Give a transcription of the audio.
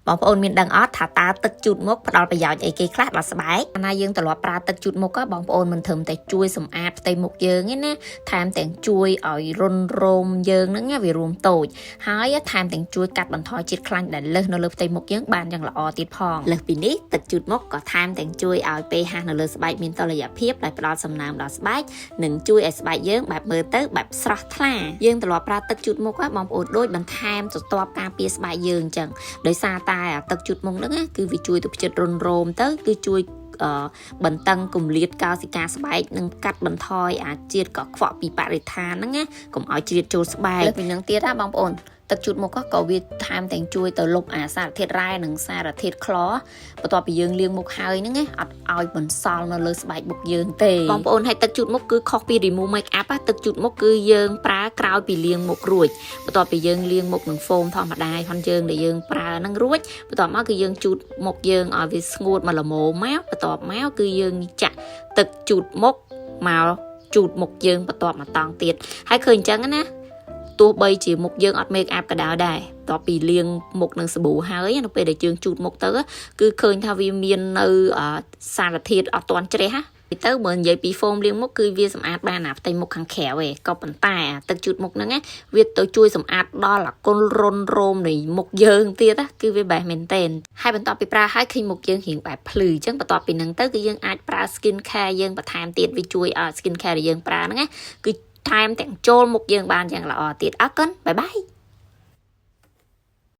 បងប្អូនមានដឹងអត់ថាតើទឹកជូតមុខផ្ដល់ប្រយោជន៍អីគេខ្លះដល់ស្បែកណាយើងទ្រលាប់ប្រើទឹកជូតមុខក៏បងប្អូនមិនត្រឹមតែជួយសម្អាតផ្ទៃមុខយើងទេណាថែមទាំងជួយឲ្យរុនរោមយើងហ្នឹងវារួមតូចហើយថែមទាំងជួយកាត់បន្ថយជាតិខ្លាញ់ដែលលើសនៅលើផ្ទៃមុខយើងបានយ៉ាងល្អទៀតផងលើសពីនេះទឹកជូតមុខក៏ថែមទាំងជួយឲ្យpHនៅលើស្បែកមានតុល្យភាពដែលផ្ដល់សំណើមដល់ស្បែកនិងជួយឲ្យស្បែកយើងបែបមើលទៅបែបស្រស់ថ្លាយើងទ្រលាប់ប្រើទឹកជូតមុខបងប្អូនដូចបន្ថែមស្រទាប់ការពារស្បែកយើងអញ្ចឹងដោយសារតែទឹកជូតមុខហ្នឹងគឺវាជួយទៅផ្ចិតរុនរោមទៅគឺជួយបន្តឹងគម្លាតកោសិកាស្បែកនិងកាត់បន្ថយជាតិកខ្វក់ពីបរិស្ថានហ្នឹងណាកុំឲ្យជ្រៀតចូលស្បែកលើពីនឹងទៀតបងប្អូនទឹកជូតមុខក៏វាថែមទាំងជួយទៅលុបសារធាតុរ៉ែនិងសារធាតុក្លបន្ទាប់ពីយើងលាងមុខហើយហ្នឹងណាអត់ឲ្យបន្សល់នៅលើស្បែកមុខយើងទេបងប្អូនឲ្យទឹកជូតមុខគឺខុសពី remove make up ទឹកជូតមុខគឺយើងប្រើក្រោយពីលាងមុខរួចបន្ទាប់ពីយើងលាងមុខនឹងហ្វូមធម្មតាផងយើងដែលយើងប្រើហ្នឹងរួចបន្ទាប់មកគឺយើងជូតមុខយើងឲ្យវាស្ងួតមកល្មមមកបន្ទាប់មកគឺយើងចាក់ទឹកជូតមុខមកជូតមុខយើងបន្ទាប់មកតង់ទៀតហើយឃើញអញ្ចឹងណាទោះបីជាមុខយើងអត់ make up ក៏ដោយដែរតទៅពីលាងមុខនឹងសាប៊ូហើយនៅពេលដែលយើងជូតមុខទៅគឺឃើញថាវាមាននៅសារធាតុអត់ទាន់ជ្រះទៅបើនិយាយពីហ្វូមលាងមុខគឺវាសម្អាតបានផ្ទៃមុខខាងក្រៅឯងក៏ប៉ុន្តែទឹកជូតមុខហ្នឹងវាទៅជួយសម្អាតដល់គុណរុនរោមនៃមុខយើងទៀតគឺវាបែបមែនទែនហើយបន្ទាប់ពីប្រើហើយឃើញមុខយើងរៀងបែបភ្លឺអញ្ចឹងបន្ទាប់ពីហ្នឹងទៅគឺយើងអាចប្រើ skin care យើងបន្ថែមទៀតវាជួយឲ្យ skin care ដែលយើងប្រើហ្នឹងគឺថែមទាំងចូលមុខយើងបានយ៉ាងល្អទៀតអរគុណបាយបាយ